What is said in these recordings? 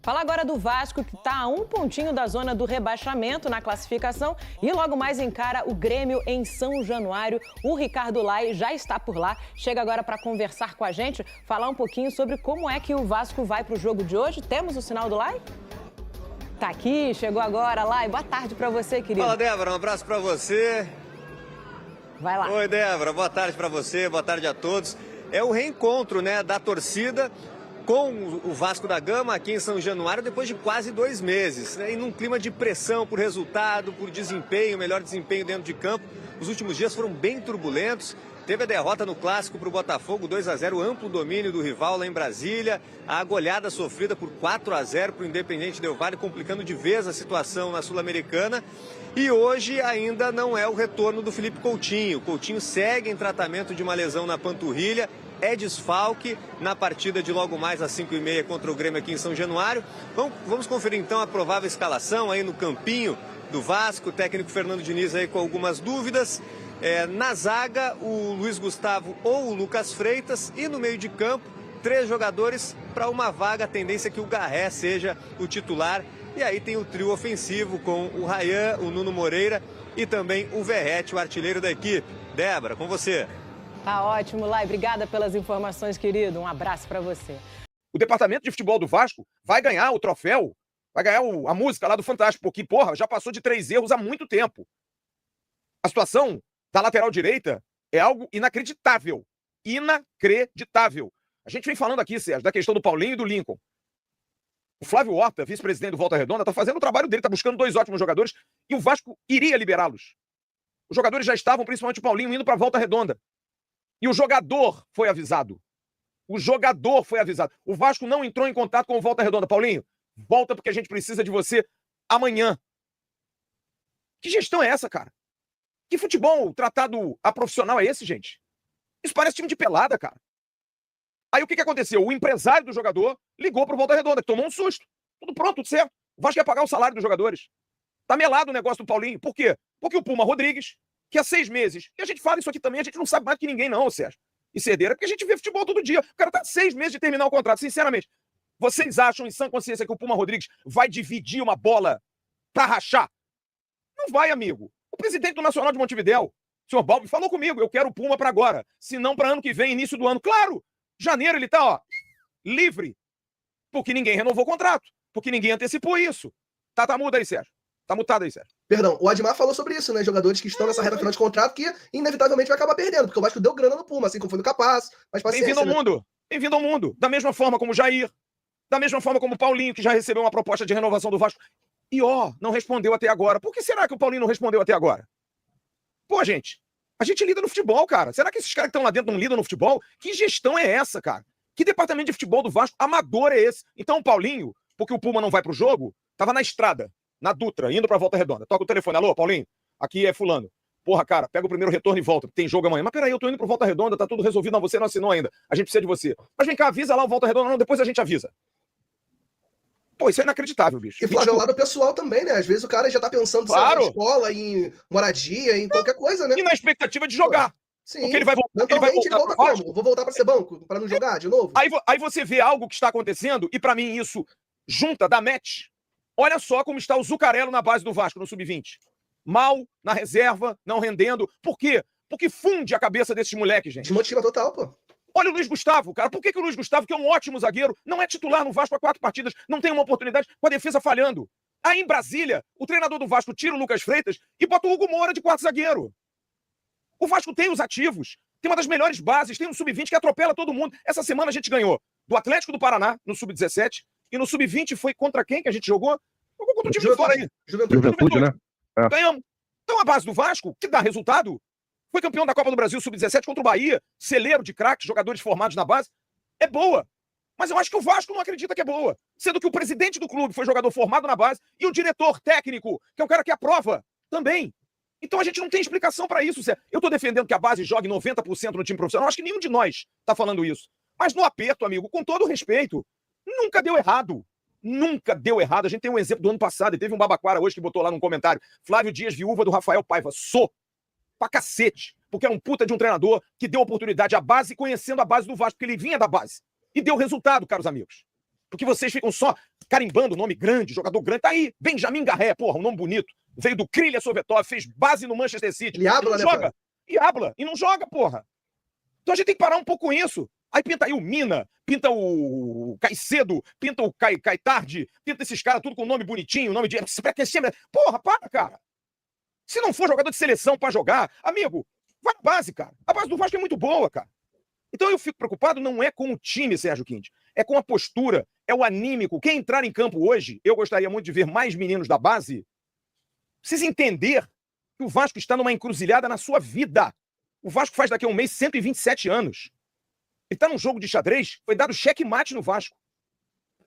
Fala agora do Vasco, que está a um pontinho da zona do rebaixamento na classificação e logo mais encara o Grêmio em São Januário. O Ricardo Lai já está por lá, chega agora para conversar com a gente, falar um pouquinho sobre como é que o Vasco vai para o jogo de hoje. Temos o sinal do Lai? Tá aqui, chegou agora. Lai, boa tarde para você, querido. Fala, Débora, um abraço para você. Vai lá. Oi, Débora, boa tarde para você, boa tarde a todos. É o reencontro, né, da torcida com o Vasco da Gama aqui em São Januário depois de quase 2 meses, né? E num clima de pressão por resultado, por desempenho, melhor desempenho dentro de campo. Os últimos dias foram bem turbulentos. Teve a derrota no Clássico para o Botafogo, 2-0, amplo domínio do rival lá em Brasília. A goleada sofrida por 4-0 para o Independente Del Valle, complicando de vez a situação na Sul-Americana. E hoje ainda não é o retorno do Felipe Coutinho. Coutinho segue em tratamento de uma lesão na panturrilha. É desfalque na partida de logo mais às 5h30 contra o Grêmio aqui em São Januário. Vamos conferir então a provável escalação aí no campinho do Vasco. O técnico Fernando Diniz aí com algumas dúvidas. Na zaga, o Luiz Gustavo ou o Lucas Freitas. E no meio de campo, 3 jogadores para uma vaga. A tendência é que o Garré seja o titular. E aí tem o trio ofensivo com o Ryan, o Nuno Moreira e também o Verratti, o artilheiro da equipe. Débora, com você. Tá ótimo, Lai. Obrigada pelas informações, querido. Um abraço para você. O departamento de futebol do Vasco vai ganhar o troféu, vai ganhar a música lá do Fantástico, porque, porra, já passou de 3 erros há muito tempo. A situação da lateral direita é algo inacreditável. Inacreditável. A gente vem falando aqui, Sérgio, da questão do Paulinho e do Lincoln. O Flávio Horta, vice-presidente do Volta Redonda, tá fazendo o trabalho dele, tá buscando 2 ótimos jogadores e o Vasco iria liberá-los. Os jogadores já estavam, principalmente o Paulinho, indo pra Volta Redonda. E o jogador foi avisado. O jogador foi avisado. O Vasco não entrou em contato com o Volta Redonda. Paulinho, volta porque a gente precisa de você amanhã. Que gestão é essa, cara? Que futebol tratado a profissional é esse, gente? Isso parece time de pelada, cara. Aí o que aconteceu? O empresário do jogador ligou pro Volta Redonda, que tomou um susto. Tudo pronto, tudo certo. O Vasco ia pagar o salário dos jogadores. Tá melado o negócio do Paulinho. Por quê? Porque o Puma Rodrigues, que há 6 meses, e a gente fala isso aqui também, a gente não sabe mais que ninguém não, Sérgio. E Cedeira, porque a gente vê futebol todo dia. O cara tá 6 meses de terminar o contrato, sinceramente. Vocês acham, em sã consciência, que o Puma Rodrigues vai dividir uma bola pra rachar? Não vai, amigo. O presidente do Nacional de Montevidéu, o senhor Balbi, falou comigo, eu quero o Puma pra agora. Se não pra ano que vem, início do ano. Claro, janeiro ele tá, ó, livre. Porque ninguém renovou o contrato. Porque ninguém antecipou isso. Tá mudo aí, Sérgio. Tá mutado aí, Sérgio. Perdão, o Admar falou sobre isso, né? Jogadores que estão nessa reta final de contrato que inevitavelmente vai acabar perdendo, porque o Vasco deu grana no Puma, assim como foi no Capaz. Mas Bem-vindo ao mundo. Bem-vindo ao mundo. Da mesma forma como o Jair. Da mesma forma como o Paulinho, que já recebeu uma proposta de renovação do Vasco. E, não respondeu até agora. Por que será que o Paulinho não respondeu até agora? Pô, gente, a gente lida no futebol, cara. Será que esses caras que estão lá dentro não lidam no futebol? Que gestão é essa, cara? Que departamento de futebol do Vasco amador é esse? Então o Paulinho, porque o Puma não vai pro jogo, tava na estrada, na Dutra, indo pra Volta Redonda. Toca o telefone. Alô, Paulinho? Aqui é fulano. Porra, cara, pega o primeiro retorno e volta. Tem jogo amanhã. Mas peraí, eu tô indo pro Volta Redonda, tá tudo resolvido. Não, você não assinou ainda. A gente precisa de você. Mas vem cá, avisa lá o Volta Redonda. Não, depois a gente avisa. Pô, isso é inacreditável, bicho. E Flávio, é o lado pessoal também, né? Às vezes o cara já tá pensando claro, em escola, em moradia, em qualquer coisa, né? E na expectativa de jogar. Sim. Porque ele vai voltar. Ele volta como? Vou voltar pra ser banco? Pra não jogar de novo? Aí você vê algo que está acontecendo, e pra mim isso junta, dá match. Olha só como está o Zucarello na base do Vasco, no Sub-20. Mal, na reserva, não rendendo. Por quê? Porque funde a cabeça desses moleques, gente. Desmotiva total, pô. Olha o Luiz Gustavo, cara. Por que o Luiz Gustavo, que é um ótimo zagueiro, não é titular no Vasco há 4 partidas, não tem uma oportunidade com a defesa falhando? Aí em Brasília, o treinador do Vasco tira o Lucas Freitas e bota o Hugo Moura de 4º zagueiro. O Vasco tem os ativos, tem uma das melhores bases, tem um Sub-20 que atropela todo mundo. Essa semana a gente ganhou do Atlético do Paraná, no Sub-17, e no Sub-20 foi contra quem que a gente jogou? Jogou contra o time de fora aí. Juventude, né? É. Ganhamos. Então a base do Vasco, que dá resultado, foi campeão da Copa do Brasil Sub-17 contra o Bahia, celeiro de craques, jogadores formados na base, é boa. Mas eu acho que o Vasco não acredita que é boa. Sendo que o presidente do clube foi jogador formado na base e o diretor técnico, que é o cara que aprova, também. Então a gente não tem explicação pra isso, Zé. Eu tô defendendo que a base jogue 90% no time profissional. Eu acho que nenhum de nós tá falando isso. Mas no aperto, amigo, com todo o respeito, nunca deu errado. Nunca deu errado. A gente tem um exemplo do ano passado, e teve um babaquara hoje que botou lá num comentário. Flávio Dias, viúva do Rafael Paiva. Pra cacete. Porque é um puta de um treinador que deu oportunidade à base, conhecendo a base do Vasco, porque ele vinha da base. E deu resultado, caros amigos. Porque vocês ficam só carimbando nome grande, jogador grande. Tá aí, Benjamin Garré, porra, um nome bonito. Veio do Krylia Sovetov, fez base no Manchester City. Ele habla, não né, joga. pai? E habla. E não joga, porra. Então a gente tem que parar um pouco com isso. Aí pinta aí o Mina, pinta o Caicedo, pinta o Caitardi, pinta esses caras tudo com nome bonitinho, nome de... Porra, para, cara. Se não for jogador de seleção pra jogar, amigo, vai na base, cara. A base do Vasco é muito boa, cara. Então eu fico preocupado não é com o time, Sérgio Quinte, é com a postura, é o anímico. Quem entrar em campo hoje, eu gostaria muito de ver mais meninos da base, precisa entender que o Vasco está numa encruzilhada na sua vida. O Vasco faz daqui a um mês 127 anos. Ele está num jogo de xadrez, foi dado checkmate no Vasco.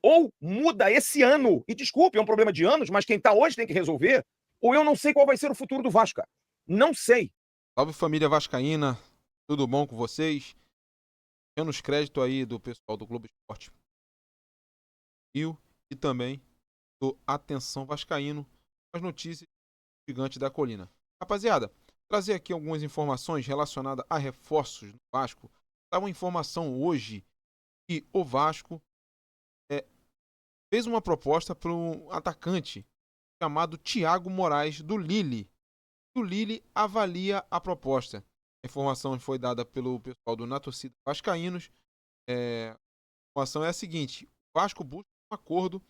Ou muda esse ano, e desculpe, é um problema de anos, mas quem está hoje tem que resolver, ou eu não sei qual vai ser o futuro do Vasco, cara. Não sei. Salve família vascaína, tudo bom com vocês? Dando os créditos aí do pessoal do Globo Esporte e também do Atenção Vascaíno, as notícias gigantes da colina. Rapaziada, trazer aqui algumas informações relacionadas a reforços do Vasco. Estava uma informação hoje que o Vasco fez uma proposta para um atacante chamado Thiago Moraes, do Lille. O Lille avalia a proposta. A informação foi dada pelo pessoal do Na Torcida Vascaínos. A informação é a seguinte: o Vasco busca um acordo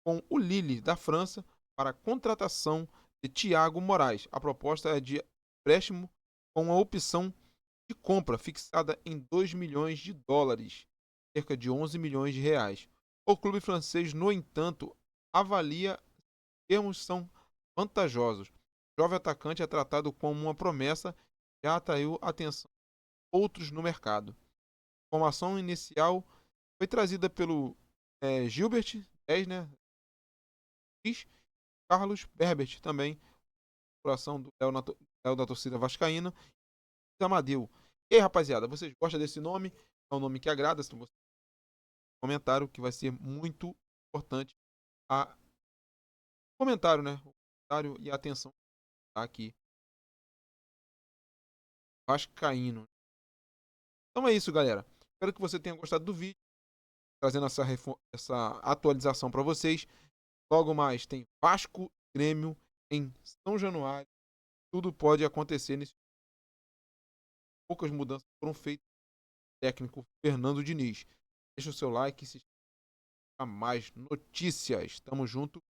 com o Lille da França para a contratação de Thiago Moraes. A proposta é de empréstimo com a opção de compra fixada em 2 milhões de dólares, cerca de 11 milhões de reais. O clube francês, no entanto, avalia que os termos são vantajosos. O jovem atacante é tratado como uma promessa e já atraiu atenção de outros no mercado. A informação inicial foi trazida pelo Gilbert 10, né? Carlos Berbert também, coração do Léo da Torcida Vascaína, e Amadeu. E aí, rapaziada, vocês gostam desse nome? É um nome que agrada, se você comentário que vai ser muito importante a comentário, né? O comentário e a atenção tá aqui. Vascaíno. Então é isso, galera. Espero que você tenha gostado do vídeo, trazendo essa atualização para vocês. Logo mais tem Vasco e Grêmio em São Januário. Tudo pode acontecer nesse. Poucas mudanças foram feitas. Técnico Fernando Diniz. Deixa o seu like e se inscreva para mais notícias. Tamo junto.